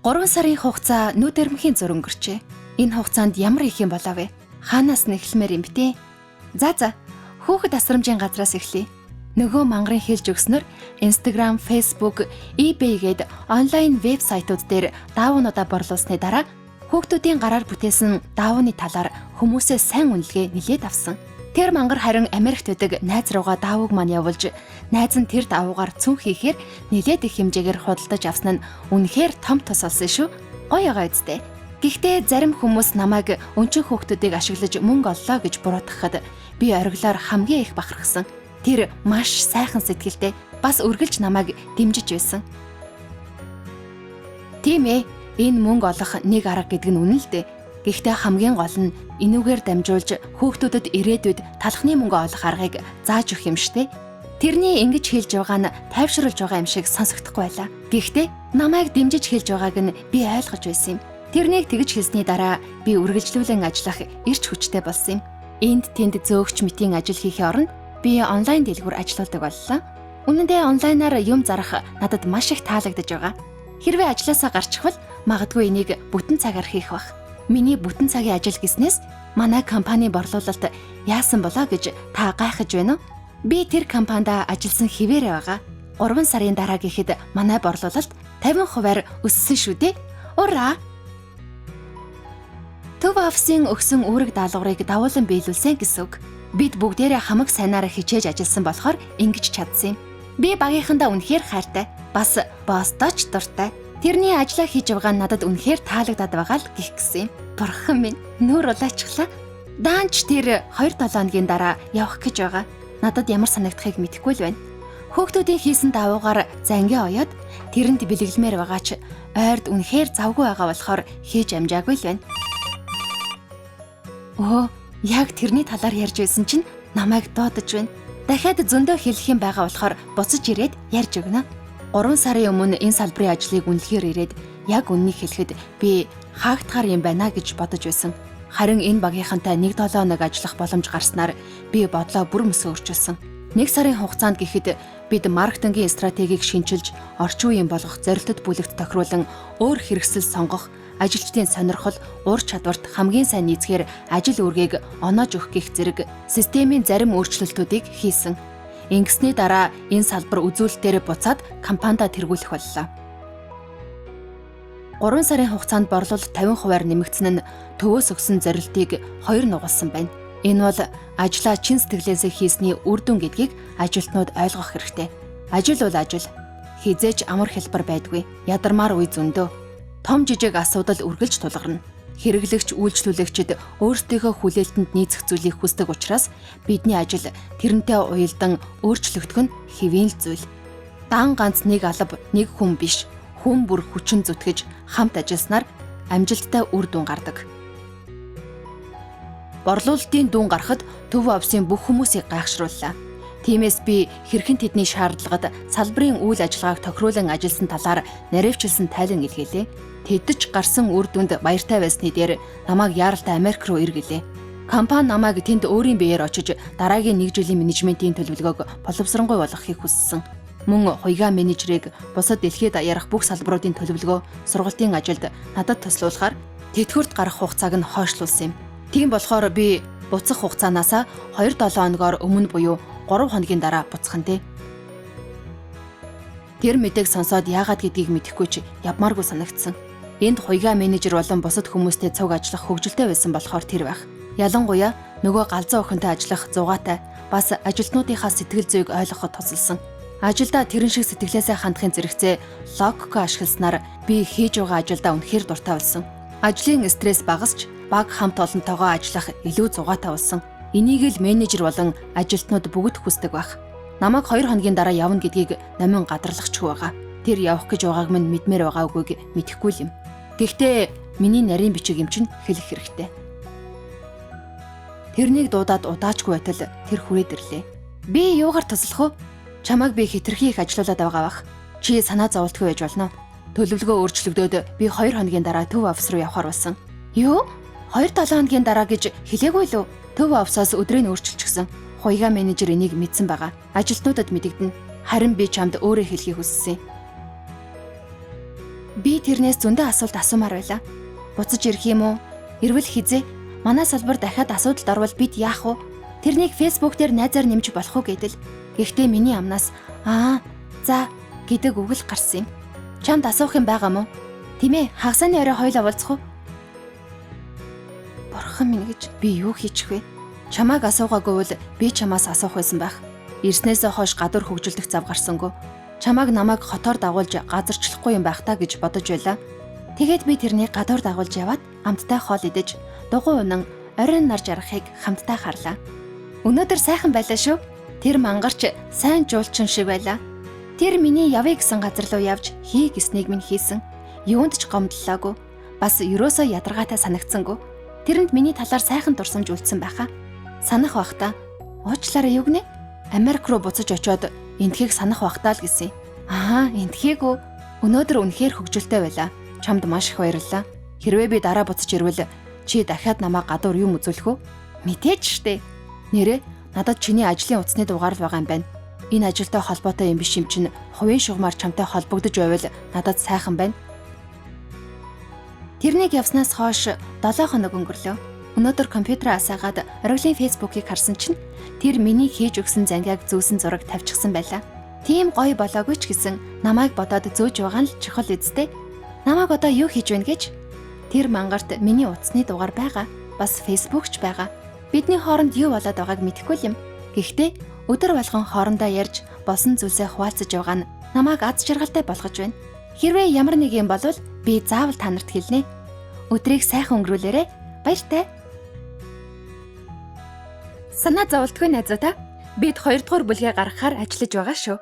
3 сарын хугацаа нүд эрмхийн зур өнгөрчээ. Энэ хугацаанд ямар их юм болов вэ? Хаанаас нь эхлэмээр юм бэ? За, хүүхэд асрамжийн газраас эхлэе. Нөгөө мангарын хэлж өгснөр Instagram, Facebook, eBay гээд онлайн вебсайтууд дээр даавуудаа борлуулсны дараа хүүхдүүдийн гараар бүтээсэн даавууны талаар хүмүүсээ сайн үнэлгээ нилээд авсан. Тэр мангар харин Америкт байдаг найз руугаа даавууг маань явуулж, найз нь тэр даавуугаар цүн хийхээр нилээд их хэмжээгээр худалдаж авсан нь үнэхээр том тус болсон шүү. Гоё байгаа үстэй. Гэхдээ зарим хүмүүс намайг өнчин хүүхдүүдийг ашиглаж мөнгө оллоо гэж буруутгахад би ориглоор хамгийн их бахархсан. Тэр маш сайхан сэтгэлтэй бас үргэлж намайг дэмжиж байсан. Тийм ээ, энэ мөнгө олох нэг арга гэдэг нь үнэн л дээ. Гэхдээ хамгийн гол нь энүүгээр дамжуулж хүүхдүүдэд ирээдүйд талхны мөнгө олох аргыг зааж өгөх юм штэ. Тэрний ингэж хэлж байгаа нь тайвшруулж байгаа юм шиг сонсогдохгүй байлаа. Гэхдээ намайг дэмжиж хэлж байгааг нь би ойлгож байсан юм. Тэрнийг тэгж хэлсний дараа би үргэлжлүүлэн ажиллах эрч хүчтэй болсон юм. Энд тэнд зөөгч мэтийн ажил хийхээ оронд би онлайн дэлгүүр ажилладаг боллоо. Үнэн дээр онлайнаар юм зарах надад маш их таалагдж байгаа. Хэрвээ ажилласаа гарчихвал магадгүй энийг бүтэн цагаар хийх бах. Миний бүтэн цагийн ажил гэснээс манай компани борлуулалт яасан болоо гэж та гайхаж байна уу? Би тэр компанид ажилласан хിവэрэ байгаа. 3 сарын дараа гэхэд манай борлуулалт 50% өссөн шүү дээ. Ура! Төв офисын өгсөн үүрэг даалгаврыг давуулан биелүүлсэн гэсэн үг. Бид бүгдээрээ хамаг сайнаараа хичээж ажилласан болохоор ингэж чадсан юм. Би багийнхандаа үнэхээр хайртай. Бас боссдооч дуртай. Тэрний ажлаа хийж байгаа надад үнэхээр таалагдаад байгаа л гэх гисэн юм. Бурхан минь, нүүр улаачихлаа. Даанч тэр 2-7 хоногийн дараа явах гэж байгаа. Надад ямар санагдахыг мэдэхгүй л байна. Хүүхдүүдийн хийсэн давуугаар зангийн оёод тэрэнд бэлэглэмээр байгаа ч ойрд үнэхээр завгүй байгаа болохоор хийж амжаагүй л байна. Яг тэрний талаар ярьж байсан чинь намайг доодож байна. Дахиад зөндөө хэлэх юм байгаа болохоор буцаж ирээд ярьж өгнө. 3 сарын өмнө энэ салбарын ажлыг үнэлэхээр ирээд яг үннийг хэлэхэд би хаагдахаар юм байна гэж бодож байсан. Харин энэ багийнхантай 1-7 хоног ажиллах боломж гарснаар би бодлоо бүр мөсөө өөрчилсөн. 1 сарын хугацаанд гэхэд бид маркетингийн стратегийг шинчилж, орчин үеийн болгох зорилтод бүлэгт тохируулан өөр хэрэгсэл сонгох, ажилчдын сонирхол, ур чадварт хамгийн сайн нийцгээр ажил үүргийг оноож өгөх гэх зэрэг системийн зарим өөрчлөлтүүдийг хийсэн. Ингэсний дараа энэ салбар үзүүлэлтээр буцаад компанида тэргүүлэх боллоо. 3 сарын хугацаанд борлуулалт 50% нэмэгдсэн нь төвөөс өгсөн зорилтыг 2 нугалсан байна. Энэ бол ажлаа чин сэтгэлээсээ хийсний үр дүн гэдгийг ажилтнууд ойлгох хэрэгтэй. Ажил бол ажил. Хизээч амар хэлбэр байдгүй. Ядармаар үе зөндөө. Том жижиг асуудал үргэлж тулгарна. Хэрэглэгч үйлчлүүлэгчид өөрсдийнхөө хүлээлтэнд нийцэх зүйлийг хүсдэг учраас бидний ажил тэрнтэй уялдан өөрчлөгдөх нь хэвийн л зүйл. Дан ганц нэг алба, нэг хүн биш. Хүн бүр хүчин зүтгэж хамт ажилласнаар амжилттай үр дүн гардаг. Борлуулалтын дүн гарахад төв офисын бүх хүмүүсийг гайхшрууллаа. Тиймээс би хэрхэн тэдний шаардлагад салбарын үйл ажиллагааг тохируулан ажилласан талаар наривчилсан тайлан илгээлээ. Тэдж гарсан үр дүнд баяртай байсны дээр намайг яаралтай Америк руу эргэлээ. Компани намайг тэнд өөрийн биеэр очиж дараагийн 1 жилийн менежментийн төлөвлөгөөг боловсронгуй болгохыг хүссэн. Мөн хуйгаа менежерийг бусад дэлхийд daярах бүх салбаруудын төлөвлөгөө, сургалтын ажилд надад туслуулахаар тэтгэврт гарах хугацааг нь хойшлуулсан юм. Тийм болохоор би буцах хугацаанаас 2-7 хоногоор өмнө буюу 3 хоногийн дараа буцхан дээ. Тэр мэдээг сонсоод яагаад гэдгийг мэдэхгүй ч явмааргүй санагдсан. Энд хуйгаа менежер болон бусад хүмүүстэй цуг ажиллах хөгжилтэй байсан болохоор тэр байх. Ялангуяа нөгөө галзуу охинтой ажиллах зугаатай бас ажилтнуудынхаа сэтгэл зүйг ойлгоход тусалсан. Ажилдаа тэрэн шиг сэтгэлээсээ хандахын зэрэгцээ логикоо ашигласнаар би хийж байгаа ажилдаа үнэхээр дуртай болсон. Ажлын стресс багасч баг хамт олонтойгоо ажиллах илүү зугаатай болсон. Энийг л менежер болон ажилтнууд бүгд хүсдэг байх. Намайг 2 хоногийн дараа явна гэдгийг намин гадарлагчгүй байгаа. Тэр явах гэж байгааг минь мэдмээр байгаа үгүйг мэдэхгүй юм. Гэхдээ миний нарийн бичиг юм чинь хэлэх хэрэгтэй. Тэрнийг дуудаад удаачгүй байтал тэр хүрээд ирлээ. Би юугаар туслах вэ? Чамайг би хэтэрхий их ажилуулад байгаа бах. Чи санаа зовлтгүй байж болно. Төлөвлөгөө өөрчлөгдөөд би 2 хоногийн дараа төв офис руу явахаар болсон. Юу? 2-7 хоногийн дараа гэж хэлээгүй лүү? Төв офисоос өдрийг өөрчилчихсэн. Хуйгаа менежер энийг мэдсэн байгаа. Ажилтнуудад мэдэгдэнэ. Харин би чамд өөрөө хэлхийг хүссэн. Би тэрнээс зөндөө асуулт асуумаар байлаа. Буцаж ирэх юм уу? Ирвэл хизээ? Манай салбар дахиад асуудалд орвол бид яах вэ? Тэрнийг Facebook дээр найзаар нэмж болох уу гэдэл. Гэхдээ миний амнаас за гэдэг үг л гарсан юм. Чамд асуух юм байгаа мó? Тийм ээ, хагасны орой хоёул уулзах уу? Бурхан минь гэж би юу хийчих вэ? Чамааг асуугаагүй бол би чамаас асуух байсан байх. Ирснээсээ хойш гадуур хөгжилдөх зав гарсангүй. Чамааг намайг хотоор дагуулж газарчлахгүй юм байх та гэж бодож байлаа. Тэгээд би тэрнийг гадуур дагуулж яваад амттай хоол идэж, дугуй унан оройн нар жаргахыг хамтдаа харлаа. Өнөөдөр сайхан байлаа шүү. Тэр мангарч сайн жуулчин шиг байлаа. Тэр миний явъя гэсэн газар руу явж хий гэснийг минь хийсэн. Юунд ч гомдлоогүй. Бас ерөөсөө ядаргаатай санагдсангүй. Тэрэнд миний талаар сайхан дурсамж үлдсэн байхаа. Санах бахта. Уучлаарай юу гинэ? Америк руу буцаж очиод энтхийг санах бахтаа л гэсэн. Энтхийг үү? Өнөөдөр үнэхээр хөгжилтэй байлаа. Чамд маш их баярлалаа. Хэрвээ би дараа буцаж ирвэл чи дахиад намайг гадуур юм үзүүлэх үү? Мэдээж штэ. Нэрээ надад чиний ажлын утасны дугаар л байгаа юм байна. Энэ ажилтай холбоотой юм биш юм чинь хувийн шугамар чамтай холбогдож байвал надад сайхан байна. Тэрнийг явснаас хойш 7 хоног өнгөрлөө. Өнөөдөр компьютераа асаагаад Ориглын фэйсбүүкийг харсан чинь тэр миний хийж өгсөн зангиаг зөөсөн зураг тавьчихсан байлаа. Тийм гоё болоогүй ч гэсэн намайг бодоод зөөж байгаа нь л чухал үсттэй. Намайг одоо юу хийж байна гэж? Тэр мангарт миний утасны дугаар байгаа. Бас фэйсбүүкч байгаа. Бидний хооронд юу болоод байгааг мэдэхгүй юм. Гэхдээ өдөр болгон хоорондоо ярьж болсон зүйлсээ хуваалцаж байгаа нь намайг аз жаргалтай болгож байна. Хэрвээ ямар нэг юм болвол би заавал та нарт хэлнэ. Өдрийг сайхан өнгөрүүлээрэй. Баяртай. Санаа зовлтгүй найзуудаа. Бид 2 дугаар бүлгээ гаргахаар ажиллаж байгаа шүү.